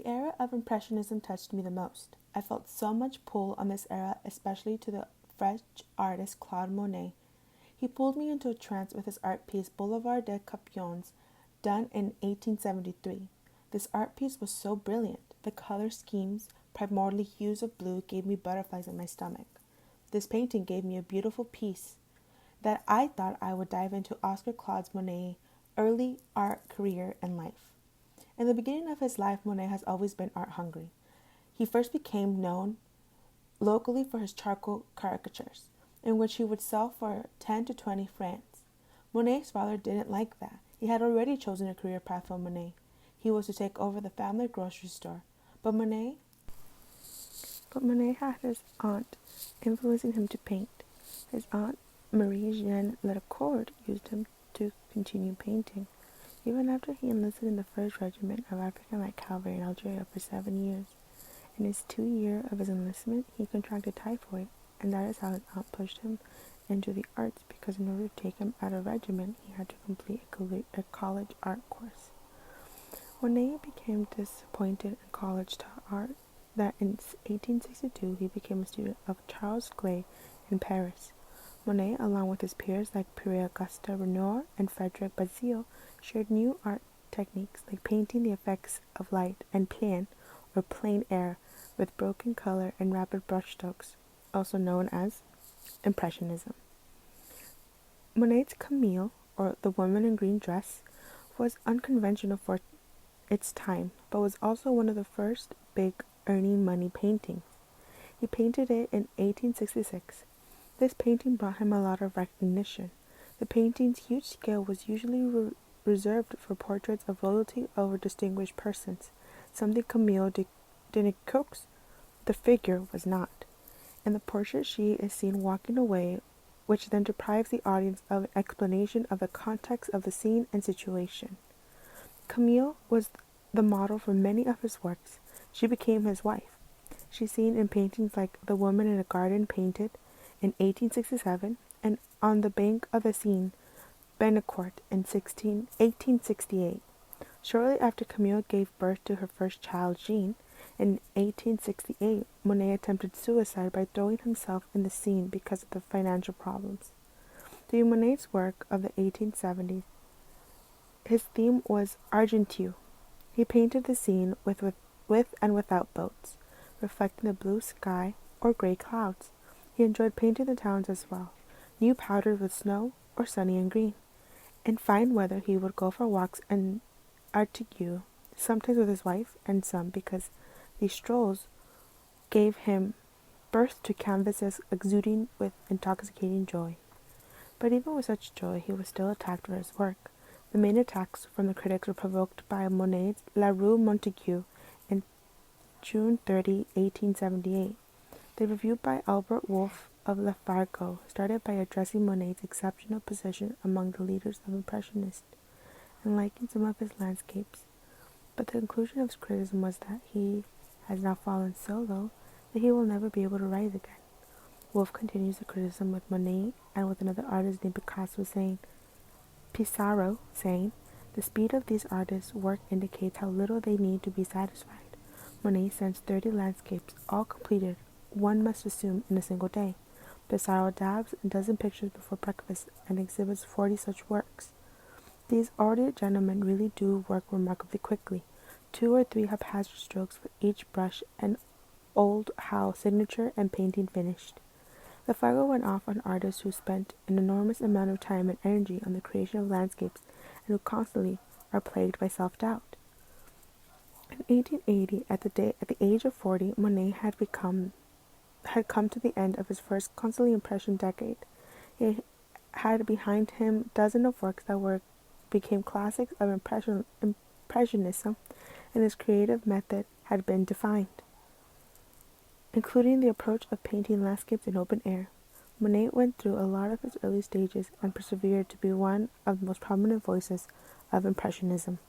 The era of Impressionism touched me the most. I felt so much pull on this era, especially to the French artist Claude Monet. He pulled me into a trance with his art piece Boulevard des Capucines, done in 1873. This art piece was so brilliant. The color schemes, primordial hues of blue, gave me butterflies in my stomach. This painting gave me a beautiful piece that I thought I would dive into Oscar Claude Monet's early art career and life. In the beginning of his life, Monet has always been art hungry. He first became known locally for his charcoal caricatures, in which he would sell for 10 to 20 francs. Monet's father didn't like that. He had already chosen a career path for Monet. He was to take over the family grocery store. But Monet had his aunt influencing him to paint. His aunt, Marie-Jeanne Lecourt, used him to continue painting, even after he enlisted in the 1st Regiment of African Light Cavalry in Algeria for 7 years. In his 2 year of his enlistment, he contracted typhoid, and that is how his aunt pushed him into the arts, because in order to take him out of regiment, he had to complete a college art course. Monet became disappointed in college taught art that in 1862 he became a student of Charles Clay in Paris. Monet, along with his peers like Pierre-Auguste Renoir and Frederic Bazille, shared new art techniques like painting the effects of light and plein or plein air with broken color and rapid brushstrokes, also known as Impressionism. Monet's Camille, or the woman in green dress, was unconventional for its time, but was also one of the first big earning money paintings. He painted it in 1866. This painting brought him a lot of recognition. The painting's huge scale was usually reserved for portraits of royalty or distinguished persons, something Camille de Nicoux, the figure, was not. In the portrait she is seen walking away, which then deprives the audience of an explanation of the context of the scene and situation. Camille was the model for many of his works. She became his wife. She's seen in paintings like The Woman in a Garden, painted in 1867, and On the Bank of the Seine, Benacourt, in 1868. Shortly after Camille gave birth to her first child, Jean, in 1868, Monet attempted suicide by throwing himself in the Seine because of the financial problems. Through Monet's work of the 1870s, his theme was Argenteuil. He painted the scene with and without boats, reflecting the blue sky or gray clouds. He enjoyed painting the towns as well, new powdered with snow or sunny and green. In fine weather, he would go for walks in Argenteuil, sometimes with his wife, and some because these strolls gave him birth to canvases exuding with intoxicating joy. But even with such joy, he was still attacked for his work. The main attacks from the critics were provoked by Monet's La Rue Montague in June 30, 1878. The review by Albert Wolff of Le Figaro started by addressing Monet's exceptional position among the leaders of Impressionists and liking some of his landscapes. But the conclusion of his criticism was that he has now fallen so low that he will never be able to rise again. Wolff continues the criticism with Monet and with another artist named Pissarro, saying, "The speed of these artists' work indicates how little they need to be satisfied. Monet sends 30 landscapes, all completed, one must assume, in a single day. Pissarro dabs a dozen pictures before breakfast and exhibits 40 such works. These ardent gentlemen really do work remarkably quickly. 2 or 3 haphazard strokes with each brush and old Howe signature and painting finished." The Figaro went off on artists who spent an enormous amount of time and energy on the creation of landscapes and who constantly are plagued by self-doubt. In 1880, at the age of 40, Monet had come to the end of his first constantly impression decade. He had behind him dozens of works that became classics of Impressionism, and his creative method had been defined, including the approach of painting landscapes in open air. Monet went through a lot of his early stages and persevered to be one of the most prominent voices of Impressionism.